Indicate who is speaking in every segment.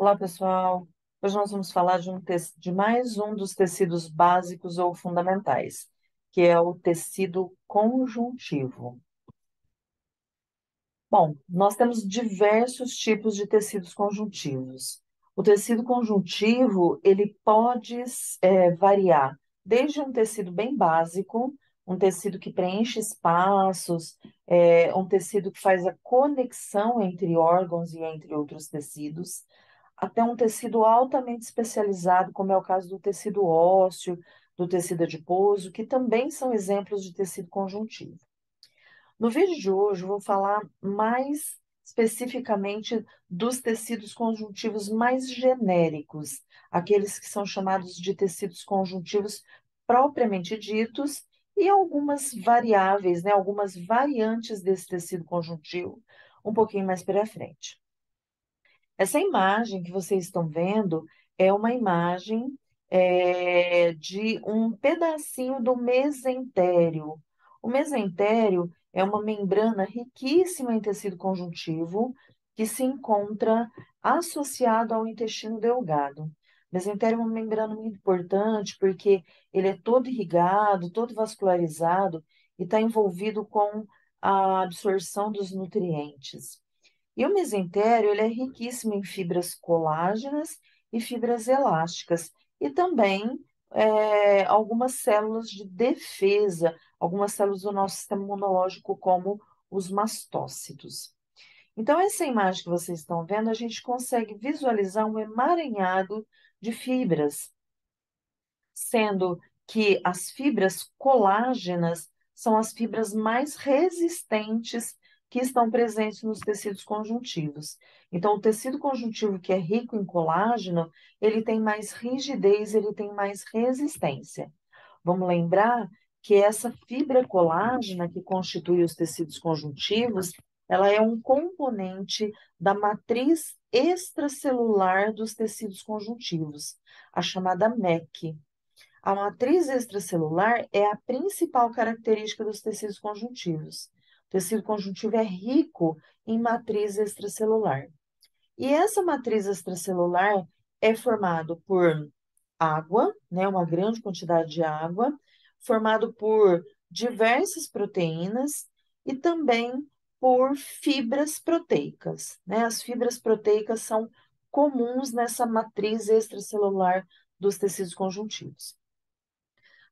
Speaker 1: Olá, pessoal. Hoje nós vamos falar de mais um dos tecidos básicos ou fundamentais, que é o tecido conjuntivo. Bom, nós temos diversos tipos de tecidos conjuntivos. O tecido conjuntivo, ele pode variar desde um tecido bem básico, um tecido que preenche espaços, um tecido que faz a conexão entre órgãos e entre outros tecidos, até um tecido altamente especializado, como é o caso do tecido ósseo, do tecido adiposo, que também são exemplos de tecido conjuntivo. No vídeo de hoje, eu vou falar mais especificamente dos tecidos conjuntivos mais genéricos, aqueles que são chamados de tecidos conjuntivos propriamente ditos, e algumas variáveis, né, algumas variantes desse tecido conjuntivo, um pouquinho mais para frente. Essa imagem que vocês estão vendo é uma imagem de um pedacinho do mesentério. O mesentério é uma membrana riquíssima em tecido conjuntivo que se encontra associado ao intestino delgado. O mesentério é uma membrana muito importante porque ele é todo irrigado, todo vascularizado e está envolvido com a absorção dos nutrientes. E o mesentério, ele é riquíssimo em fibras colágenas e fibras elásticas, e também algumas células de defesa, algumas células do nosso sistema imunológico, como os mastócitos. Então, essa imagem que vocês estão vendo, a gente consegue visualizar um emaranhado de fibras, sendo que as fibras colágenas são as fibras mais resistentes que estão presentes nos tecidos conjuntivos. Então, o tecido conjuntivo que é rico em colágeno, ele tem mais rigidez, ele tem mais resistência. Vamos lembrar que essa fibra colágena que constitui os tecidos conjuntivos, ela é um componente da matriz extracelular dos tecidos conjuntivos, a chamada MEC. A matriz extracelular é a principal característica dos tecidos conjuntivos. O tecido conjuntivo é rico em matriz extracelular. E essa matriz extracelular é formado por água, né, uma grande quantidade de água, formado por diversas proteínas e também por fibras proteicas, né? As fibras proteicas são comuns nessa matriz extracelular dos tecidos conjuntivos.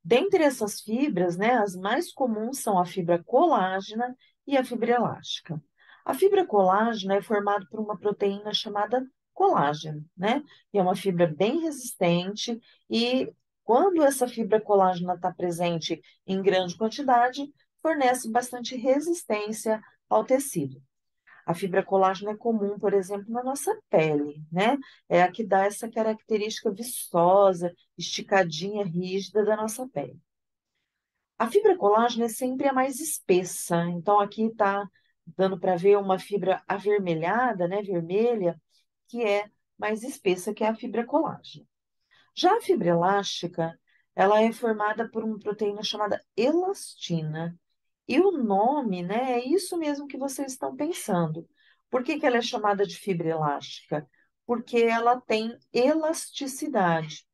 Speaker 1: Dentre essas fibras, né, as mais comuns são a fibra colágena e a fibra elástica. A fibra colágena é formada por uma proteína chamada colágeno, né? E é uma fibra bem resistente e quando essa fibra colágena está presente em grande quantidade, fornece bastante resistência ao tecido. A fibra colágeno é comum, por exemplo, na nossa pele, né? É a que dá essa característica viçosa, esticadinha, rígida da nossa pele. A fibra colágeno é sempre a mais espessa, então aqui está dando para ver uma fibra avermelhada, né, vermelha, que é mais espessa que a fibra colágeno. Já a fibra elástica, ela é formada por uma proteína chamada elastina. E o nome, né, é isso mesmo que vocês estão pensando. Por que que ela é chamada de fibra elástica? Porque ela tem elasticidade.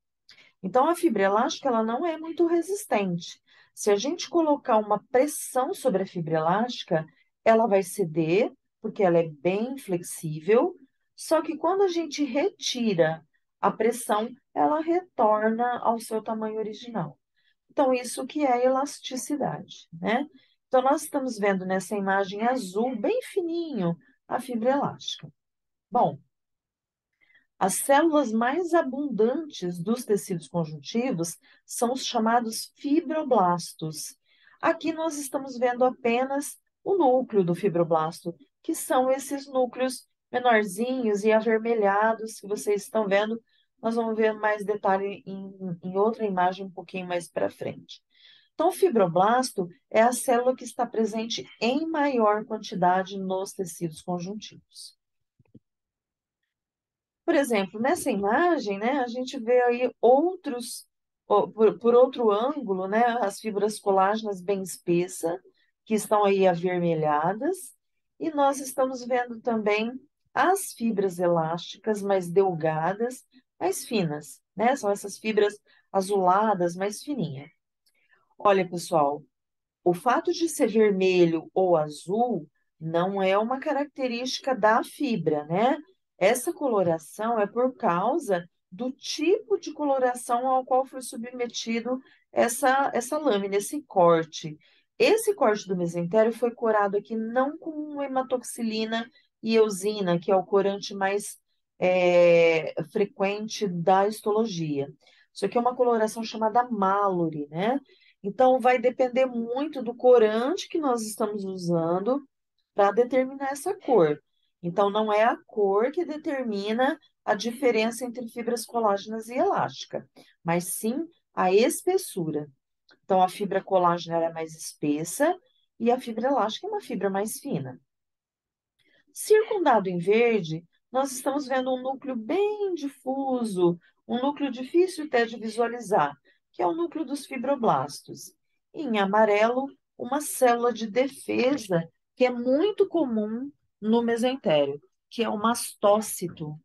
Speaker 1: Então, a fibra elástica, ela não é muito resistente. Se a gente colocar uma pressão sobre a fibra elástica, ela vai ceder, porque ela é bem flexível, só que quando a gente retira a pressão, ela retorna ao seu tamanho original. Então, isso que é elasticidade, né? Então, nós estamos vendo nessa imagem azul, bem fininho, a fibra elástica. Bom, as células mais abundantes dos tecidos conjuntivos são os chamados fibroblastos. Aqui nós estamos vendo apenas o núcleo do fibroblasto, que são esses núcleos menorzinhos e avermelhados que vocês estão vendo. Nós vamos ver mais detalhe em outra imagem um pouquinho mais para frente. Então, o fibroblasto é a célula que está presente em maior quantidade nos tecidos conjuntivos. Por exemplo, nessa imagem, né, a gente vê aí outros, por outro ângulo, né, as fibras colágenas bem espessas, que estão aí avermelhadas, e nós estamos vendo também as fibras elásticas mais delgadas, mais finas, né? São essas fibras azuladas, mais fininhas. Olha, pessoal, o fato de ser vermelho ou azul não é uma característica da fibra, né? Essa coloração é por causa do tipo de coloração ao qual foi submetido essa lâmina, esse corte. Esse corte do mesentério foi corado aqui não com hematoxilina e eosina, que é o corante mais frequente da histologia. Isso aqui é uma coloração chamada Mallory, né? Então, vai depender muito do corante que nós estamos usando para determinar essa cor. Então, não é a cor que determina a diferença entre fibras colágenas e elástica, mas sim a espessura. Então, a fibra colágena ela é mais espessa e a fibra elástica é uma fibra mais fina. Circundado em verde, nós estamos vendo um núcleo bem difuso, um núcleo difícil até de visualizar, que é o núcleo dos fibroblastos. E em amarelo, uma célula de defesa que é muito comum no mesentério, que é o mastócito.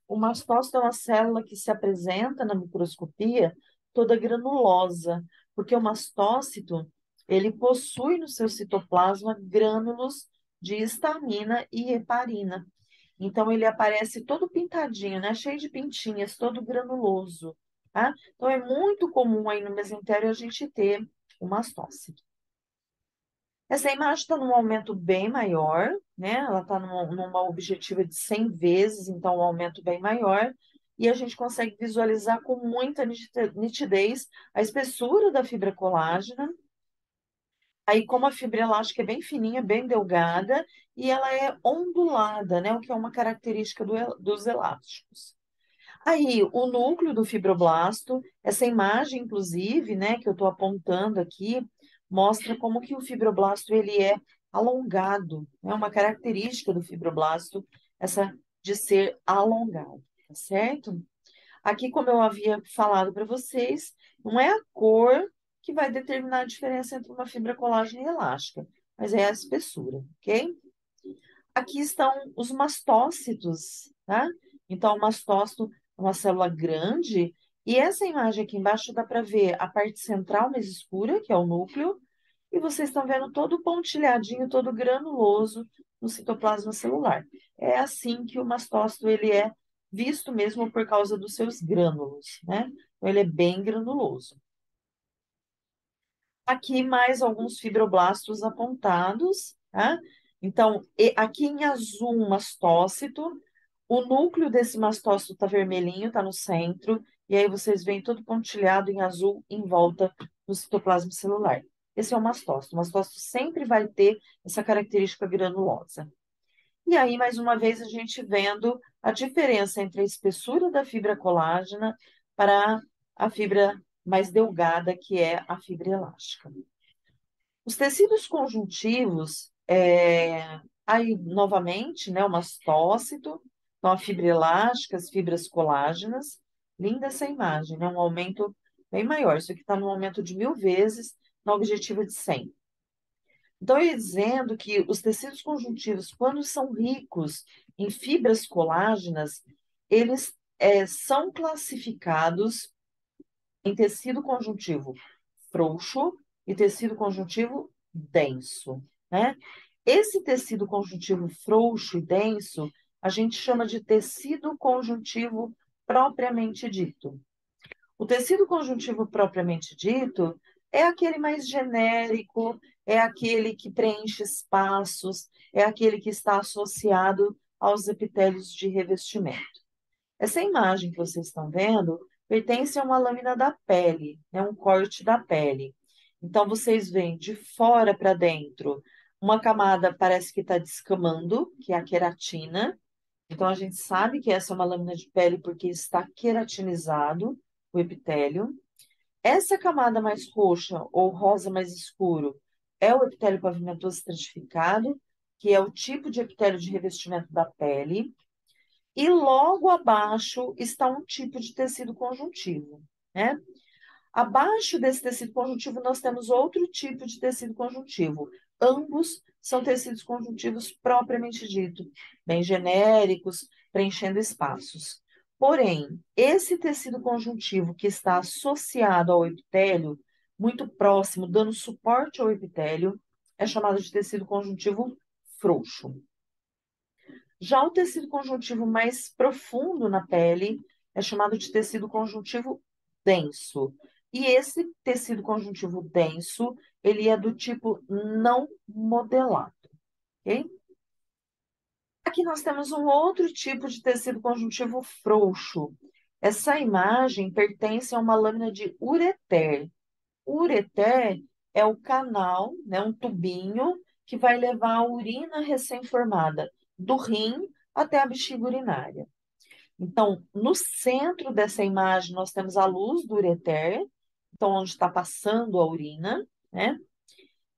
Speaker 1: O mastócito é uma célula que se apresenta na microscopia toda granulosa, porque o mastócito, ele possui no seu citoplasma grânulos de histamina e heparina. Então, ele aparece todo pintadinho, né? Cheio de pintinhas, todo granuloso, tá? Então, é muito comum aí no mesentério a gente ter o mastócito. Essa imagem está num aumento bem maior, né? Ela está numa objetiva de 100 vezes, então um aumento bem maior. E a gente consegue visualizar com muita nitidez a espessura da fibra colágena. Aí, como a fibra elástica é bem fininha, bem delgada, e ela é ondulada, né? O que é uma característica dos elásticos. Aí, o núcleo do fibroblasto, essa imagem, inclusive, né, que eu estou apontando aqui, mostra como que o fibroblasto ele é alongado, é uma característica do fibroblasto, essa de ser alongado, tá certo? Aqui, como eu havia falado para vocês, não é a cor que vai determinar a diferença entre uma fibra colágena e elástica, mas é a espessura, ok? Aqui estão os mastócitos, tá? Então, o mastócito é uma célula grande, e essa imagem aqui embaixo dá para ver a parte central mais escura, que é o núcleo, e vocês estão vendo todo pontilhadinho, todo granuloso no citoplasma celular. É assim que o mastócito ele é visto mesmo por causa dos seus grânulos, né? Então, ele é bem granuloso. Aqui mais alguns fibroblastos apontados, tá? Então, aqui em azul, um mastócito. O núcleo desse mastócito está vermelhinho, está no centro. E aí vocês veem todo pontilhado em azul em volta do citoplasma celular. Esse é o mastócito. O mastócito sempre vai ter essa característica granulosa. E aí, mais uma vez, a gente vendo a diferença entre a espessura da fibra colágena para a fibra mais delgada, que é a fibra elástica. Os tecidos conjuntivos, aí novamente, né, o mastócito, então a fibra elástica, as fibras colágenas. Linda essa imagem, né? Um aumento bem maior. Isso aqui está no aumento de 1000 vezes, na objetiva de 100. Então, eu ia dizendo que os tecidos conjuntivos, quando são ricos em fibras colágenas, eles são classificados em tecido conjuntivo frouxo e tecido conjuntivo denso, né? Esse tecido conjuntivo frouxo e denso, a gente chama de tecido conjuntivo propriamente dito. O tecido conjuntivo propriamente dito é aquele mais genérico, é aquele que preenche espaços, é aquele que está associado aos epitélios de revestimento. Essa imagem que vocês estão vendo pertence a uma lâmina da pele, é um corte da pele. Então, vocês veem de fora para dentro, uma camada parece que está descamando, que é a queratina. Então, a gente sabe que essa é uma lâmina de pele porque está queratinizado o epitélio. Essa camada mais roxa ou rosa mais escuro é o epitélio pavimentoso estratificado, que é o tipo de epitélio de revestimento da pele. E logo abaixo está um tipo de tecido conjuntivo, né? Abaixo desse tecido conjuntivo, nós temos outro tipo de tecido conjuntivo, ambos são tecidos conjuntivos propriamente dito, bem genéricos, preenchendo espaços. Porém, esse tecido conjuntivo que está associado ao epitélio, muito próximo, dando suporte ao epitélio, é chamado de tecido conjuntivo frouxo. Já o tecido conjuntivo mais profundo na pele é chamado de tecido conjuntivo denso. E esse tecido conjuntivo denso, ele é do tipo não modelado, ok? Aqui nós temos um outro tipo de tecido conjuntivo frouxo. Essa imagem pertence a uma lâmina de ureter. O ureter é o canal, né, um tubinho que vai levar a urina recém-formada do rim até a bexiga urinária. Então, no centro dessa imagem, nós temos a luz do ureter, então, onde está passando a urina, né?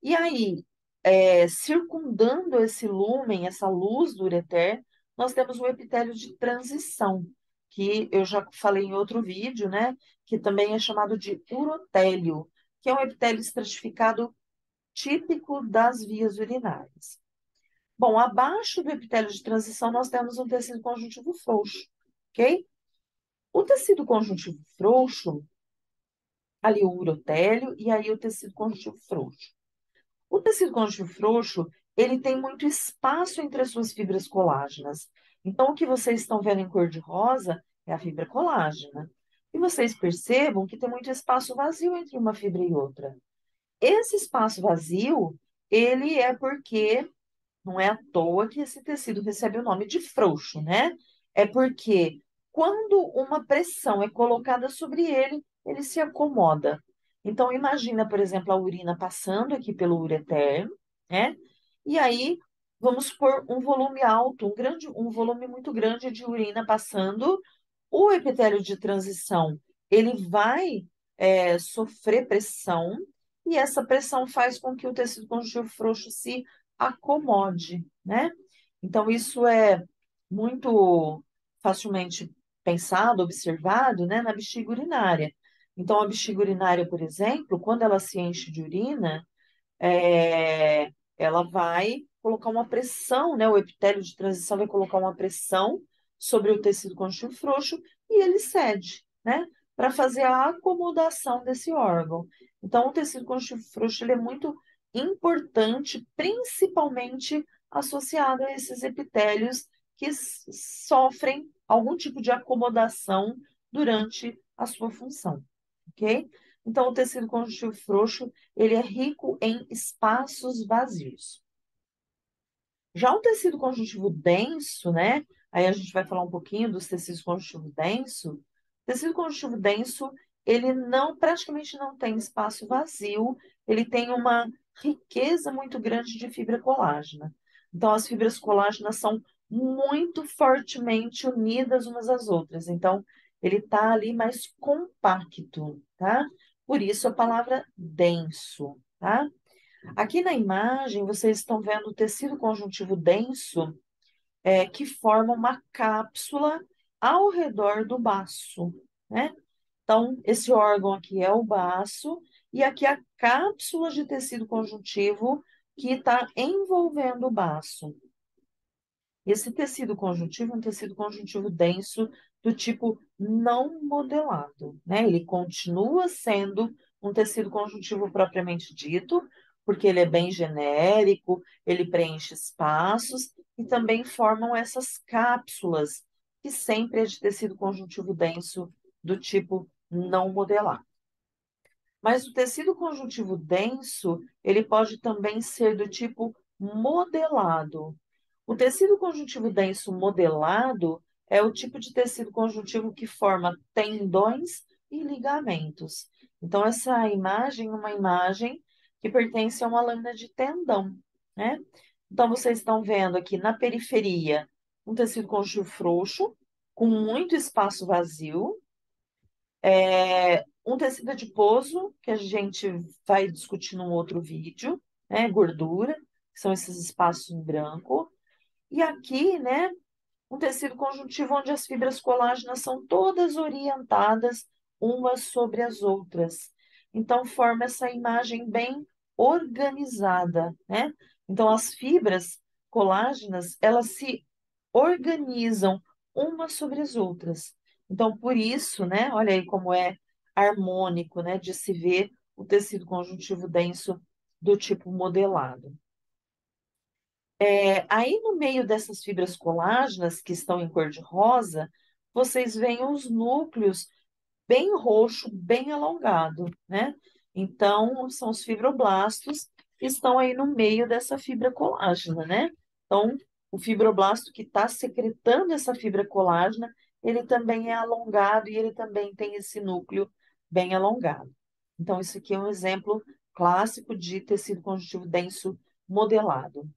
Speaker 1: E aí, circundando esse lúmen, essa luz do ureter, nós temos o epitélio de transição, que eu já falei em outro vídeo, né? Que também é chamado de urotélio, que é um epitélio estratificado típico das vias urinárias. Bom, abaixo do epitélio de transição, nós temos um tecido conjuntivo frouxo, ok? O tecido conjuntivo frouxo, ali o urotélio e aí o tecido conjuntivo frouxo. O tecido conjuntivo frouxo, ele tem muito espaço entre as suas fibras colágenas. Então, o que vocês estão vendo em cor de rosa é a fibra colágena. E vocês percebam que tem muito espaço vazio entre uma fibra e outra. Esse espaço vazio, ele é porque não é à toa que esse tecido recebe o nome de frouxo, né? É porque quando uma pressão é colocada sobre ele, ele se acomoda. Então, imagina, por exemplo, a urina passando aqui pelo ureter, né? E aí, vamos por um volume alto, um volume muito grande de urina passando. O epitélio de transição, ele vai sofrer pressão, e essa pressão faz com que o tecido conjuntivo frouxo se acomode, né? Então, isso é muito facilmente pensado, observado, né, na bexiga urinária. Então, a bexiga urinária, por exemplo, quando ela se enche de urina, ela vai colocar uma pressão, né? O epitélio de transição vai colocar uma pressão sobre o tecido conjuntivo frouxo e ele cede, né? Para fazer a acomodação desse órgão. Então, o tecido conjuntivo frouxo ele é muito importante, principalmente associado a esses epitélios que sofrem algum tipo de acomodação durante a sua função, ok? Então, o tecido conjuntivo frouxo ele é rico em espaços vazios. Já o tecido conjuntivo denso, né? Aí a gente vai falar um pouquinho dos tecidos conjuntivos denso. O tecido conjuntivo denso, ele não, praticamente não tem espaço vazio, ele tem uma riqueza muito grande de fibra colágena. Então, as fibras colágenas são muito fortemente unidas umas às outras. Então, ele está ali mais compacto, tá? Por isso a palavra denso, tá? Aqui na imagem, vocês estão vendo o tecido conjuntivo denso, que forma uma cápsula ao redor do baço, né? Então, esse órgão aqui é o baço, e aqui a cápsula de tecido conjuntivo que está envolvendo o baço. Esse tecido conjuntivo é um tecido conjuntivo denso do tipo não modelado, né? Ele continua sendo um tecido conjuntivo propriamente dito, porque ele é bem genérico, ele preenche espaços e também formam essas cápsulas, que sempre é de tecido conjuntivo denso do tipo não modelado. Mas o tecido conjuntivo denso, ele pode também ser do tipo modelado. O tecido conjuntivo denso modelado é o tipo de tecido conjuntivo que forma tendões e ligamentos. Então, essa imagem é uma imagem que pertence a uma lâmina de tendão, né? Então, vocês estão vendo aqui na periferia um tecido conjuntivo frouxo, com muito espaço vazio, um tecido adiposo, que a gente vai discutir num outro vídeo, né? Gordura, que são esses espaços em branco. E aqui, né, um tecido conjuntivo onde as fibras colágenas são todas orientadas umas sobre as outras. Então, forma essa imagem bem organizada, né? Então, as fibras colágenas, elas se organizam umas sobre as outras. Então, por isso, né? Olha aí como é harmônico, né? De se ver o tecido conjuntivo denso do tipo modelado. Aí, no meio dessas fibras colágenas, que estão em cor de rosa, vocês veem os núcleos bem roxo, bem alongado, né? Então, são os fibroblastos que estão aí no meio dessa fibra colágena, né? Então, o fibroblasto que está secretando essa fibra colágena, ele também é alongado e ele também tem esse núcleo bem alongado. Então, isso aqui é um exemplo clássico de tecido conjuntivo denso modelado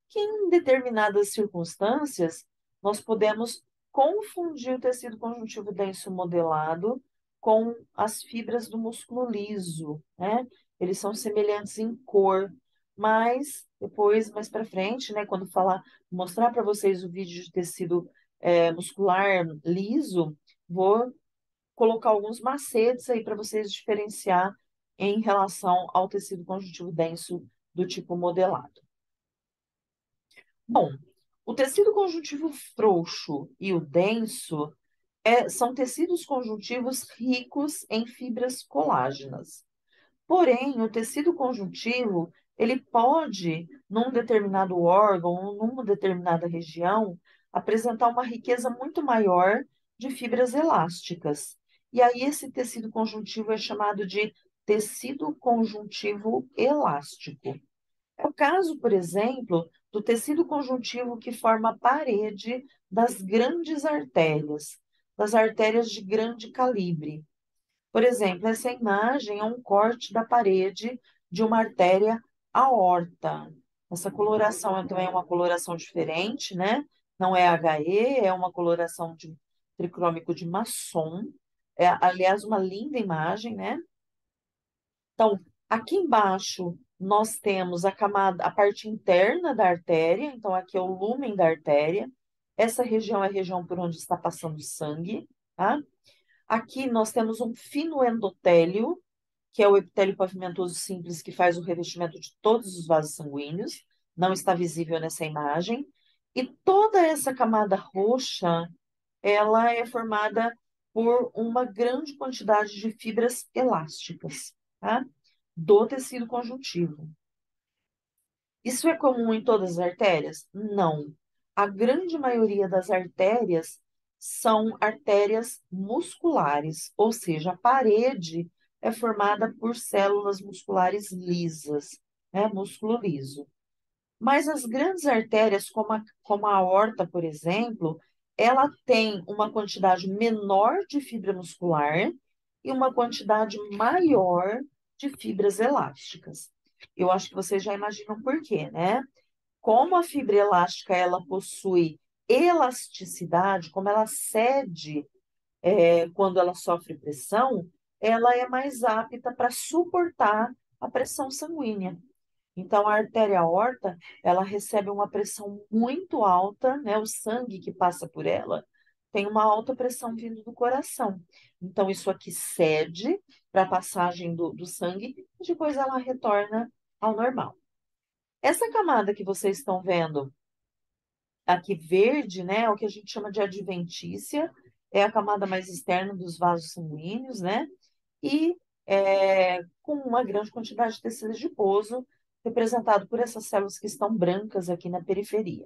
Speaker 1: que em determinadas circunstâncias nós podemos confundir o tecido conjuntivo denso modelado com as fibras do músculo liso, né? Eles são semelhantes em cor, mas depois, mais para frente, né, quando falar, mostrar para vocês o vídeo de tecido muscular liso, vou colocar alguns macetes aí para vocês diferenciar em relação ao tecido conjuntivo denso do tipo modelado. Bom, o tecido conjuntivo frouxo e o denso são tecidos conjuntivos ricos em fibras colágenas. Porém, o tecido conjuntivo, ele pode, num determinado órgão, ou numa determinada região, apresentar uma riqueza muito maior de fibras elásticas. E aí, esse tecido conjuntivo é chamado de tecido conjuntivo elástico. É o caso, por exemplo, do tecido conjuntivo que forma a parede das grandes artérias, das artérias de grande calibre. Por exemplo, essa imagem é um corte da parede de uma artéria aorta. Essa coloração também é uma coloração diferente, né? Não é HE, é uma coloração de tricrômico de maçom. É, aliás, uma linda imagem, né? Então, aqui embaixo nós temos a camada, a parte interna da artéria, então aqui é o lúmen da artéria. Essa região é a região por onde está passando o sangue, tá? Aqui nós temos um fino endotélio, que é o epitélio pavimentoso simples que faz o revestimento de todos os vasos sanguíneos. Não está visível nessa imagem. E toda essa camada roxa, ela é formada por uma grande quantidade de fibras elásticas, tá? Do tecido conjuntivo. Isso é comum em todas as artérias? Não. A grande maioria das artérias são artérias musculares, ou seja, a parede é formada por células musculares lisas, né? Músculo liso. Mas as grandes artérias, como a aorta, por exemplo, ela tem uma quantidade menor de fibra muscular e uma quantidade maior de fibras elásticas. Eu acho que vocês já imaginam por quê, né? Como a fibra elástica ela possui elasticidade, como ela cede quando ela sofre pressão, ela é mais apta para suportar a pressão sanguínea. Então, a artéria aorta, ela recebe uma pressão muito alta, né? O sangue que passa por ela tem uma alta pressão vindo do coração. Então, isso aqui cede para a passagem do sangue e depois ela retorna ao normal. Essa camada que vocês estão vendo aqui verde, né? É o que a gente chama de adventícia, é a camada mais externa dos vasos sanguíneos, né? E com uma grande quantidade de tecido adiposo, representado por essas células que estão brancas aqui na periferia.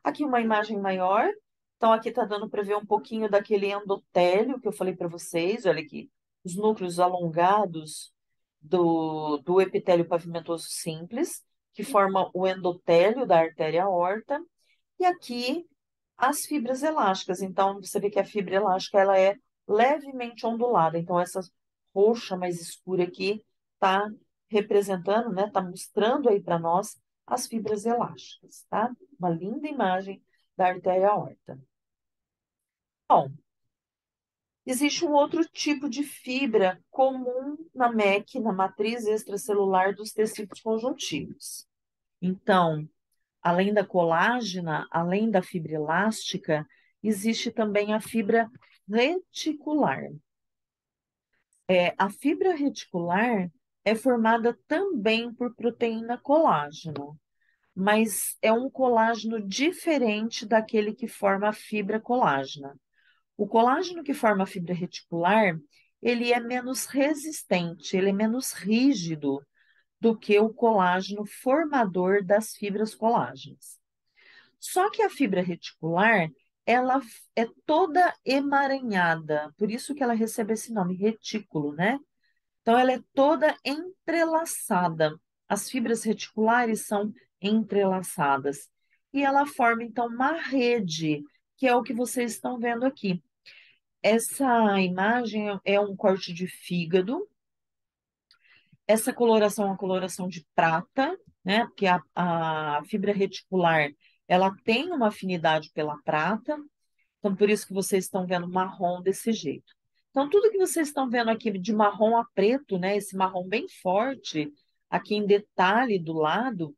Speaker 1: Aqui uma imagem maior, então aqui está dando para ver um pouquinho daquele endotélio que eu falei para vocês, olha aqui, os núcleos alongados do epitélio pavimentoso simples, que forma o endotélio da artéria aorta, e aqui as fibras elásticas. Então, você vê que a fibra elástica ela é levemente ondulada. Então, essa roxa mais escura aqui está representando, né? Está mostrando aí para nós as fibras elásticas, tá? Uma linda imagem da artéria aorta. Bom, existe um outro tipo de fibra comum na MEC, na matriz extracelular dos tecidos conjuntivos. Então, além da colágena, além da fibra elástica, existe também a fibra reticular. A fibra reticular, é formada também por proteína colágeno, mas é um colágeno diferente daquele que forma a fibra colágena. O colágeno que forma a fibra reticular, ele é menos resistente, ele é menos rígido do que o colágeno formador das fibras colágenas. Só que a fibra reticular, ela é toda emaranhada, por isso que ela recebe esse nome, retículo, né? Então, ela é toda entrelaçada. As fibras reticulares são entrelaçadas. E ela forma, então, uma rede, que é o que vocês estão vendo aqui. Essa imagem é um corte de fígado. Essa coloração é uma coloração de prata, né? Porque a fibra reticular, ela tem uma afinidade pela prata. Então, por isso que vocês estão vendo marrom desse jeito. Então, tudo que vocês estão vendo aqui de marrom a preto, né? Esse marrom bem forte, aqui em detalhe do lado,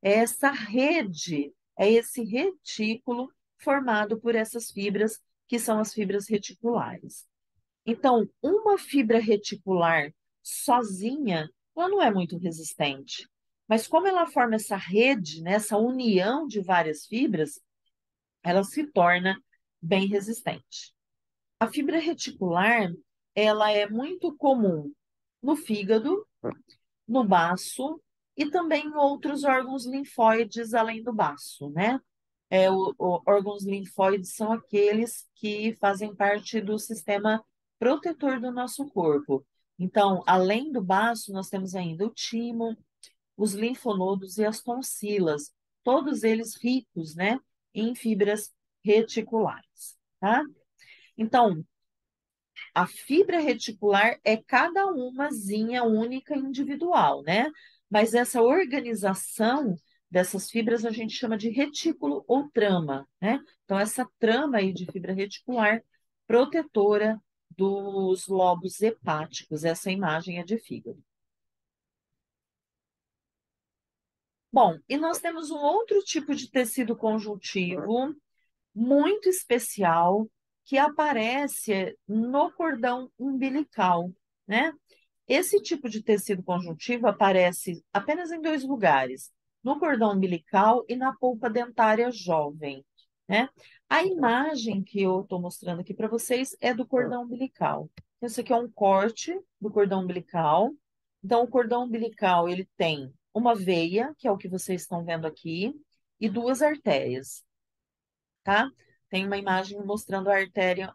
Speaker 1: é essa rede, é esse retículo formado por essas fibras, que são as fibras reticulares. Então, uma fibra reticular sozinha, ela não é muito resistente. Mas como ela forma essa rede, né, essa união de várias fibras, ela se torna bem resistente. A fibra reticular, ela é muito comum no fígado, no baço e também em outros órgãos linfóides além do baço, né? Órgãos linfóides são aqueles que fazem parte do sistema protetor do nosso corpo. Então, além do baço, nós temos ainda o timo, os linfonodos e as tonsilas, todos eles ricos, né, em fibras reticulares, tá? Então, a fibra reticular é cada umazinha única e individual, né? Mas essa organização dessas fibras a gente chama de retículo ou trama, né? Então, essa trama aí de fibra reticular protetora dos lobos hepáticos, essa imagem é de fígado. Bom, e nós temos um outro tipo de tecido conjuntivo muito especial que aparece no cordão umbilical, né? Esse tipo de tecido conjuntivo aparece apenas em dois lugares, no cordão umbilical e na polpa dentária jovem, né? A imagem que eu estou mostrando aqui para vocês é do cordão umbilical. Esse aqui é um corte do cordão umbilical. Então, o cordão umbilical, ele tem uma veia, que é o que vocês estão vendo aqui, e duas artérias, tá? Tem uma imagem mostrando a artéria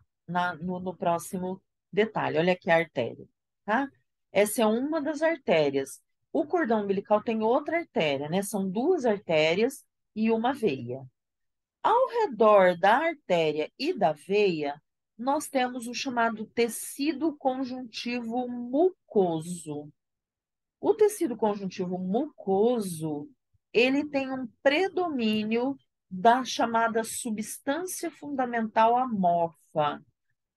Speaker 1: no próximo detalhe. Olha aqui a artéria, tá? Essa é uma das artérias. O cordão umbilical tem outra artéria, né? São duas artérias e uma veia. Ao redor da artéria e da veia, nós temos o chamado tecido conjuntivo mucoso. O tecido conjuntivo mucoso, ele tem um predomínio da chamada substância fundamental amorfa.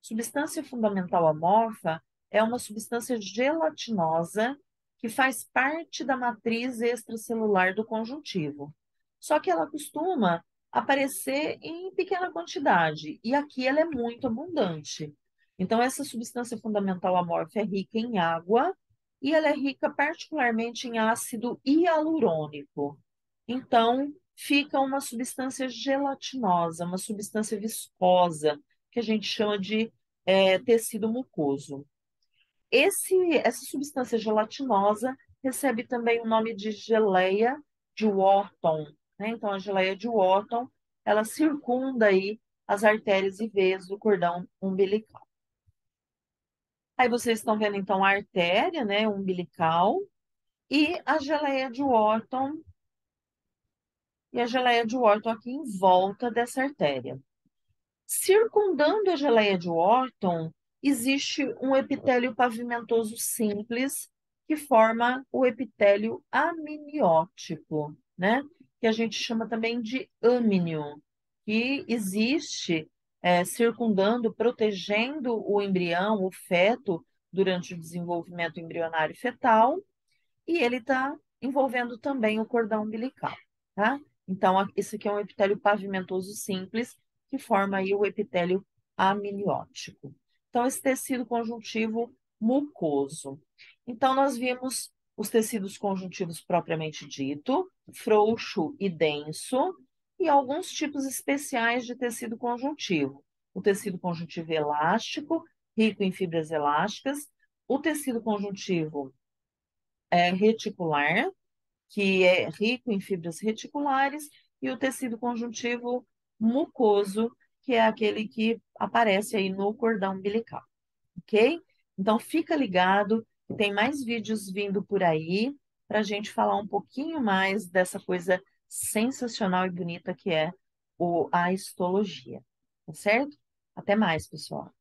Speaker 1: Substância fundamental amorfa é uma substância gelatinosa que faz parte da matriz extracelular do conjuntivo. Só que ela costuma aparecer em pequena quantidade, e aqui ela é muito abundante. Então, essa substância fundamental amorfa é rica em água e ela é rica particularmente em ácido hialurônico. Então, fica uma substância gelatinosa, uma substância viscosa, que a gente chama de tecido mucoso. Essa substância gelatinosa recebe também o nome de geleia de Wharton, né? Então, a geleia de Wharton, ela circunda aí as artérias e veias do cordão umbilical. Aí vocês estão vendo, então, a artéria, né, umbilical, e a geleia de Wharton, e a geleia de Wharton aqui em volta dessa artéria. Circundando a geleia de Wharton, existe um epitélio pavimentoso simples que forma o epitélio amniótico, né? Que a gente chama também de âmnio, que existe circundando, protegendo o embrião, o feto, durante o desenvolvimento embrionário fetal, e ele está envolvendo também o cordão umbilical, tá? Então, esse aqui é um epitélio pavimentoso simples, que forma aí o epitélio amniótico. Então, esse tecido conjuntivo mucoso. Então, nós vimos os tecidos conjuntivos propriamente dito, frouxo e denso, e alguns tipos especiais de tecido conjuntivo. O tecido conjuntivo elástico, rico em fibras elásticas, o tecido conjuntivo reticular, que é rico em fibras reticulares, e o tecido conjuntivo mucoso, que é aquele que aparece aí no cordão umbilical, ok? Então fica ligado, tem mais vídeos vindo por aí para a gente falar um pouquinho mais dessa coisa sensacional e bonita que é a histologia, tá certo? Até mais, pessoal.